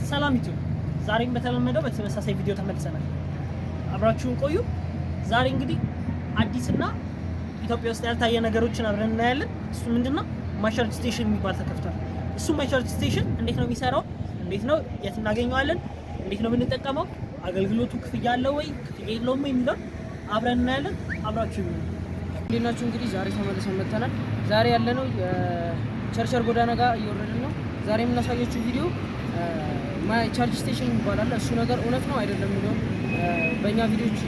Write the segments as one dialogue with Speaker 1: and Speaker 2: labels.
Speaker 1: ሰላም ዩቲዩብ ዛሬም በተለመደው በተመሳሳይ ቪዲዮ ተመልሰናል። አብራችሁን ቆዩ። ዛሬ እንግዲህ አዲስና ኢትዮጵያ ውስጥ ያልታየ ነገሮችን አብረን እናያለን። እሱ ምንድነው? ማይቻርጅ ስቴሽን የሚባል ተከፍቷል። እሱ ማይቻርጅ ስቴሽን እንዴት ነው የሚሰራው? እንዴት ነው የት እናገኘዋለን? እንዴት ነው የምንጠቀመው? አገልግሎቱ ክፍያ አለው ወይ ክፍያ የለውም የሚለው አብረን እናያለን። አብራችሁ ይሁኑ።
Speaker 2: እንዴናችሁ? እንግዲህ ዛሬ ተመልሰን መጥተናል። ዛሬ ያለነው የቸርቸር ጎዳና ጋር እየወረድን ነው። ዛሬ የምናሳያችሁ ቪዲዮ ማይቻርጅ ስቴሽን ይባላል። እሱ ነገር እውነት ነው አይደለም የሚለው በእኛ ቪዲዮዎች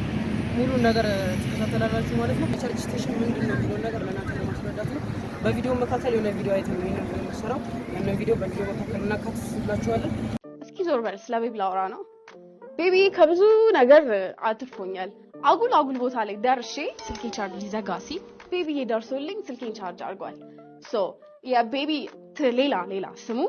Speaker 2: ሙሉ ነገር ተከታተላላችሁ ማለት ነው። ማይቻርጅ ስቴሽን ምንድን ነው የሚለው ነገር ለእናንተ ለማስረዳት ነው። በቪዲዮ መካከል የሆነ ቪዲዮ አይተን ነው ይሄን የምንሰራው። ያንን ቪዲዮ በቪዲዮ መካከል እናካትትላችኋለን።
Speaker 3: እስኪ ዞር በል፣ ስለ ቤቢ ላውራ ነው። ቤቢ ከብዙ ነገር አትርፎኛል። አጉል ቦታ ላይ ደርሼ ስልኬ ቻርጅ ሊዘጋ ሲል ቤቢ ደርሶልኝ ስልኬን ቻርጅ አድርጓል። ሶ የቤቢ ሌላ ስሙ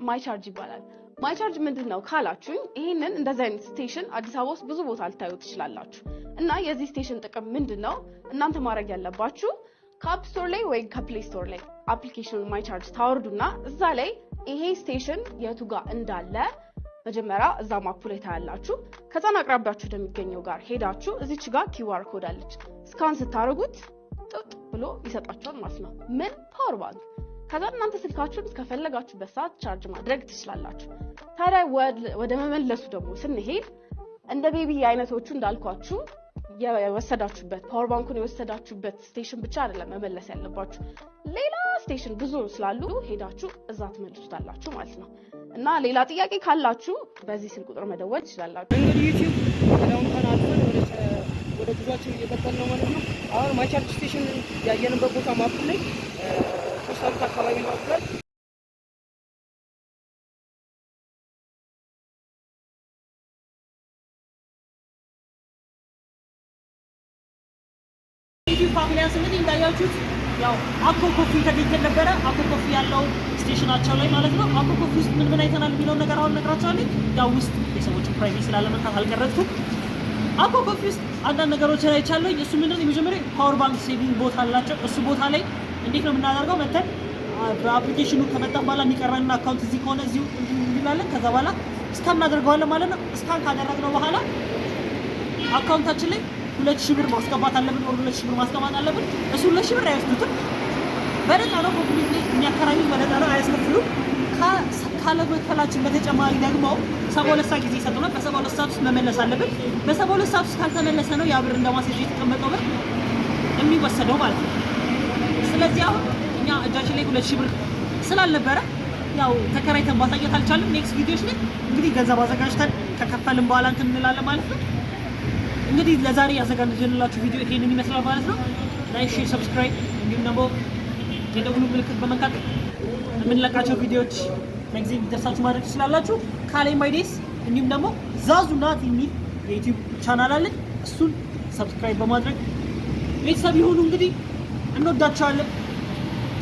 Speaker 3: ማይቻርጅ ይባላል። ማይቻርጅ ምንድነው ካላችሁኝ፣ ይሄንን እንደዚህ አይነት ስቴሽን አዲስ አበባ ውስጥ ብዙ ቦታ ልታዩ ትችላላችሁ። እና የዚህ ስቴሽን ጥቅም ምንድነው? እናንተ ማድረግ ያለባችሁ ከአፕ ስቶር ላይ ወይ ከፕሌይ ስቶር ላይ አፕሊኬሽኑን ማይቻርጅ ታወርዱና እዛ ላይ ይሄ ስቴሽን የቱ ጋር እንዳለ መጀመሪያ እዛ ማፑ ላይ ታያላችሁ። ከዛን አቅራቢያችሁ ወደሚገኘው ጋር ሄዳችሁ እዚች ጋር ኪውአር ኮድ አለች። ስካን ስታደርጉት ጥጥ ብሎ ይሰጣችኋል ማለት ነው። ምን ፓወር ባንክ። ከዛ እናንተ ስልካችሁን እስከፈለጋችሁበት ሰዓት ቻርጅ ማድረግ ትችላላችሁ። ታዲያ ወደ መመለሱ ደግሞ ስንሄድ እንደ ቤቢ አይነቶቹ እንዳልኳችሁ የወሰዳችሁበት ፓወር ባንኩን የወሰዳችሁበት ስቴሽን ብቻ አይደለም መመለስ ያለባችሁ። ሌላ ስቴሽን ብዙ ስላሉ ሄዳችሁ እዛ ትመልሱታላችሁ ማለት ነው። እና ሌላ ጥያቄ ካላችሁ በዚህ ስልክ ቁጥር መደወል ትችላላችሁ።
Speaker 2: እንግዲህ ዩቲዩብ ዳውንታውን አልፈን ወደ ጉዟችን እየቀጠልን ነው ማለት ነው። አሁን ማይቻርጅ ስቴሽን ያየንበት ቦታ ማፕ ላይ ፖስታል አካባቢ ነው ማለት ነው።
Speaker 1: ፋሚሊያንስ እንግዲህ እንዳያችሁት ያው አኮ ኮፊ ተገኝተን ነበረ። አኮ ኮፊ ያለው ስቴሽናቸው ላይ ማለት ነው። አኮ ኮፊ ውስጥ ምን አይተናል የሚለውን ነገር አሁን ነግራችኋለሁ። ያው ውስጥ የሰዎችን ፕራይቬሲ ስላለመንካት አልቀረጽኩም። አኮ ኮፊ ውስጥ አንዳንድ ነገሮችን አይቻለሁ። እሱ ምንድነው? የመጀመሪያ ፓወር ባንክ ሴቪንግ ቦታ አላቸው። እሱ ቦታ ላይ እንዴት ነው የምናደርገው? መተን በአፕሊኬሽኑ ከመጣን በኋላ የሚቀርበን አካውንት እዚህ ከሆነ እዚሁ እንላለን። ከዛ በኋላ ስካን እናደርገዋለን ማለት ነው። ስካን ካደረግነው በኋላ አካውንታችን ላይ 2000 ብር ማስገባት አለብን። ወር 2000 ብር ማስገባት አለብን። እሱ 2000 ብር አይወስዱትም፣ በነፃ ነው። ኮምፕሊትሊ የሚያከራዩት በነፃ ነው፣ አያስከፍሉም። ካለመክፈላችን በተጨማሪ ደግሞ 72 ሰዓት ጊዜ ይሰጡናል። በ72 ሰዓት ውስጥ መመለስ አለብን። በ72 ሰዓት ውስጥ ካልተመለሰ ነው ያ ብር እንደማስያዣ የተቀመጠው ብር የሚወሰደው ማለት ነው። ስለዚህ አሁን እኛ እጃችን ላይ 2000 ብር ስላልነበረ ያው ተከራይተን ማሳየት አልቻልንም። ኔክስት ቪዲዮች ላይ እንግዲህ ገንዘብ አዘጋጅተን ከከፈልን በኋላ እንትን እንላለን ማለት ነው። እንግዲህ ለዛሬ ያዘጋጀንላችሁ ቪዲዮ ይሄንን ይመስላል ማለት ነው። ላይክ፣ ሼር፣ ሰብስክራይብ እንዲሁም ደግሞ የደወሉ ምልክት በመንካት የምንለቃቸው ቪዲዮዎች በጊዜ እንዲደርሳችሁ ማድረግ ትችላላችሁ። ካሌ ማይዴስ እንዲሁም ደግሞ ዛዙ ናት የሚል የዩቲዩብ ቻናል አለን። እሱን ሰብስክራይብ በማድረግ ቤተሰብ ይሁኑ። እንግዲህ እንወዳቸዋለን።